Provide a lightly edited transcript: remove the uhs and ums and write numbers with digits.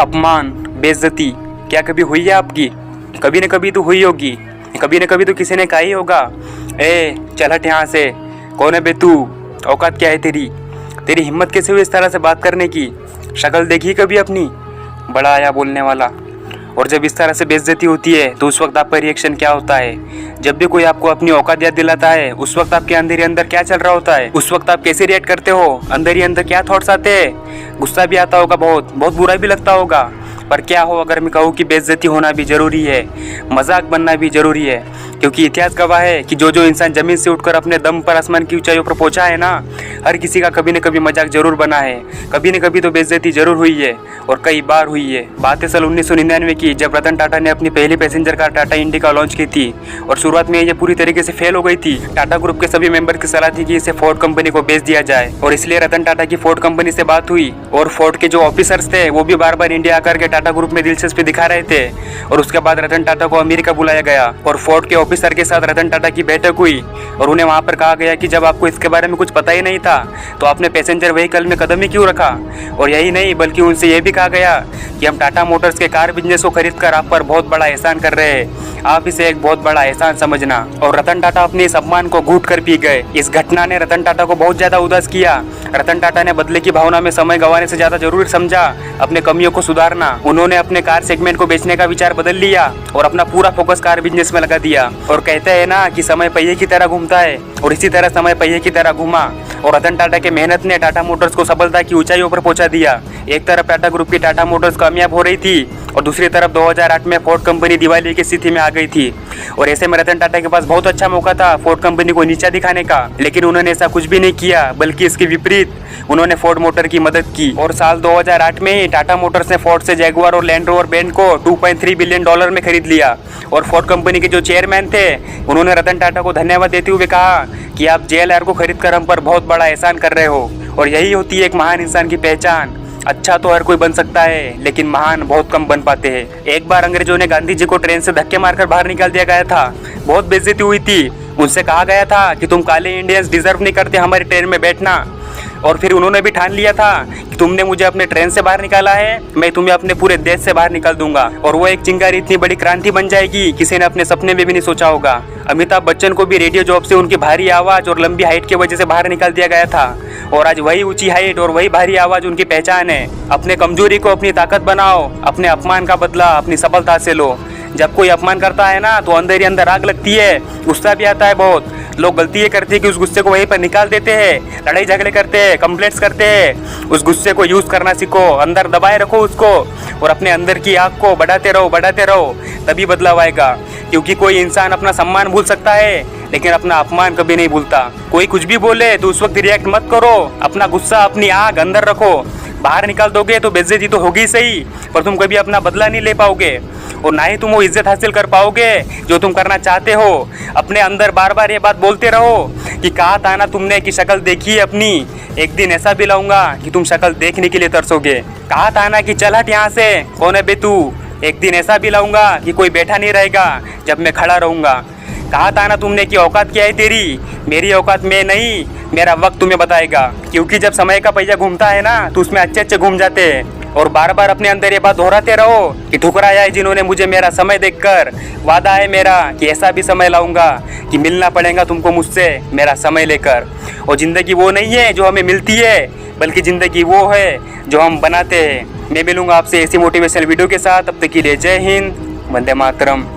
अपमान, बेइज्जती क्या कभी हुई है आपकी? कभी न कभी तो हुई होगी, कभी न कभी तो किसी ने कहा ही होगा, ए चल हट यहाँ से, कौन है बे तू, औकात क्या है तेरी, तेरी हिम्मत कैसे हुई इस तरह से बात करने की, शक्ल देखी कभी अपनी, बड़ा आया बोलने वाला। और जब इस तरह से बेइज्जती होती है तो उस वक्त आपका रिएक्शन क्या होता है? जब भी कोई आपको अपनी औकात याद दिलाता है उस वक्त आपके अंदर ही अंदर क्या चल रहा होता है? उस वक्त आप कैसे रिएक्ट करते हो? अंदर ही अंदर क्या थॉट्स आते हैं? गुस्सा भी आता होगा, बहुत बहुत बुरा भी लगता होगा। पर क्या हो अगर मैं कहूँ कि बेइज्जती होना भी ज़रूरी है, मजाक बनना भी ज़रूरी है, क्योंकि इतिहास गवाह है कि जो इंसान ज़मीन से उठकर अपने दम पर आसमान की ऊंचाइयों पर पहुंचा है ना, हर किसी का कभी न कभी मजाक जरूर बना है, कभी न कभी तो बेइज्जती जरूर हुई है और कई बार हुई है। बात है साल 1999 की, जब रतन टाटा ने अपनी पहली passenger car Tata indica launch की थी और शुरुआत में ये पूरी तरीके से फेल हो गई थी। टाटा ग्रुप के सभी मेंबर की सलाह थी कि इसे फोर्ड कंपनी को बेच दिया जाए और इसलिए रतन टाटा की फोर्ड कंपनी से बात हुई और फोर्ड के जो ऑफिसर्स थे वो भी बार बार इंडिया आकर के टाटा ग्रुप में दिलचस्पी दिखा रहे थे। और उसके बाद रतन टाटा को अमेरिका बुलाया गया और फोर्ड के ऑफिसर के साथ रतन टाटा की बैठक हुई और उन्हें वहां पर कहा गया कि जब आपको इसके बारे में कुछ पता ही नहीं था तो आपने पैसेंजर व्हीकल में कदम ही क्यों रखा। और यही नहीं बल्कि उनसे यह भी कहा गया कि हम टाटा मोटर्स के कार बिजनेस को खरीदकर आप पर बहुत बड़ा एहसान कर रहे हैं, आप इसे एक बहुत बड़ा एहसान समझना। और रतन टाटा अपने इस अपमान को घूट कर पी गए। इस घटना ने रतन टाटा को बहुत ज्यादा उदास किया। रतन टाटा ने बदले की भावना में समय गंवाने से ज्यादा जरूरी समझा अपने कमियों को सुधारना। उन्होंने अपने कार सेगमेंट को बेचने का विचार बदल लिया और अपना पूरा फोकस कार बिजनेस में लगा दिया। और कहते हैं ना कि समय पहिए की तरह घूमता है, और इसी तरह समय पहिए की तरह घूमा और रतन टाटा के मेहनत ने टाटा मोटर्स को सफलता की ऊंचाइयों पर पहुंचा दिया। एक तरफ टाटा ग्रुप की टाटा मोटर्स कामयाब हो रही थी और दूसरी तरफ 2008 में फोर्ड कंपनी दिवाली की स्थिति में आ गई थी। और ऐसे में रतन टाटा के पास बहुत अच्छा मौका था फोर्ड कंपनी को नीचा दिखाने का, लेकिन उन्होंने ऐसा कुछ भी नहीं किया, बल्कि इसके विपरीत उन्होंने फोर्ड मोटर की मदद की। और साल 2008 में ही टाटा मोटर्स ने फोर्ड से जैगुआर और लैंड रोवर बैंड को $2.3 बिलियन में खरीद लिया। और फोर्ड कंपनी के जो चेयरमैन थे उन्होंने रतन टाटा को धन्यवाद देते हुए कहा कि आप JLR को खरीदकर हम पर बहुत बड़ा एहसान कर रहे हो। और यही होती है एक महान इंसान की पहचान। अच्छा तो हर कोई बन सकता है, लेकिन महान बहुत कम बन पाते हैं। एक बार अंग्रेजों ने गांधी जी को ट्रेन से धक्के मारकर बाहर निकाल दिया गया था। बहुत बेइज्जती हुई थी। उनसे कहा गया था कि तुम काले इंडियंस डिजर्व नहीं करते हमारी ट्रेन में बैठना। और फिर उन्होंने भी ठान लिया था कि तुमने मुझे अपने ट्रेन से बाहर निकाला है, मैं तुम्हें अपने पूरे देश से बाहर निकाल दूंगा। और वो एक चिंगारी इतनी बड़ी क्रांति बन जाएगी किसी ने अपने सपने में भी नहीं सोचा होगा। अमिताभ बच्चन को भी रेडियो जॉब से उनकी भारी आवाज और लंबी हाइट की वजह से बाहर निकाल दिया गया था। और आज वही ऊंची हाइट और वही भारी आवाज उनकी पहचान है। अपने कमजोरी को अपनी ताकत बनाओ, अपने अपमान का बदला अपनी सफलता से लो। जब कोई अपमान करता है ना तो अंदर ही अंदर आग लगती है, गुस्सा भी आता है बहुत। लोग गलती ये करते हैं कि उस गुस्से को वहीं पर निकाल देते हैं, लड़ाई झगड़े करते हैं, कंप्लेंट्स करते हैं। उस गुस्से को यूज करना सीखो, अंदर दबाए रखो उसको और अपने अंदर की आग को बढ़ाते रहो, तभी बदलाव आएगा। क्योंकि कोई इंसान अपना सम्मान भूल सकता है लेकिन अपना अपमान कभी नहीं भूलता। कोई कुछ भी बोले तो उस वक्त रिएक्ट मत करो, अपना गुस्सा अपनी आग अंदर रखो। बाहर निकाल दोगे तो बेइज्जती तो होगी सही, पर तुम कभी अपना बदला नहीं ले पाओगे और ना ही तुम वो इज्जत हासिल कर पाओगे जो तुम करना चाहते हो। अपने अंदर बार बार ये बात बोलते रहो कि कहा था ना तुमने कि शक्ल देखी है अपनी, एक दिन ऐसा भी लाऊंगा कि तुम शक्ल देखने के लिए तरसोगे। कहा था ना कि चल हट यहाँ से, कौन है बे तू, एक दिन ऐसा भी लाऊंगा कि कोई बैठा नहीं रहेगा जब मैं खड़ा रहूंगा। कहा था ना तुमने कि औकात क्या है तेरी, मेरी औकात मैं नहीं, मेरा वक्त तुम्हें बताएगा। क्योंकि जब समय का पहिया घूमता है ना तो उसमें अच्छे घूम जाते हैं। और बार बार अपने अंदर ये बात दोहराते रहो कि ठुकराया है जिन्होंने मुझे मेरा समय देखकर। वादा है मेरा कि ऐसा भी समय लाऊंगा कि मिलना पड़ेगा तुमको मुझसे मेरा समय लेकर। और जिंदगी वो नहीं है जो हमें मिलती है, बल्कि जिंदगी वो है जो हम बनाते हैं। मैं मिलूंगा आपसे ऐसी मोटिवेशनल वीडियो के साथ। तब तक के लिए जय हिंद, वंदे मातरम।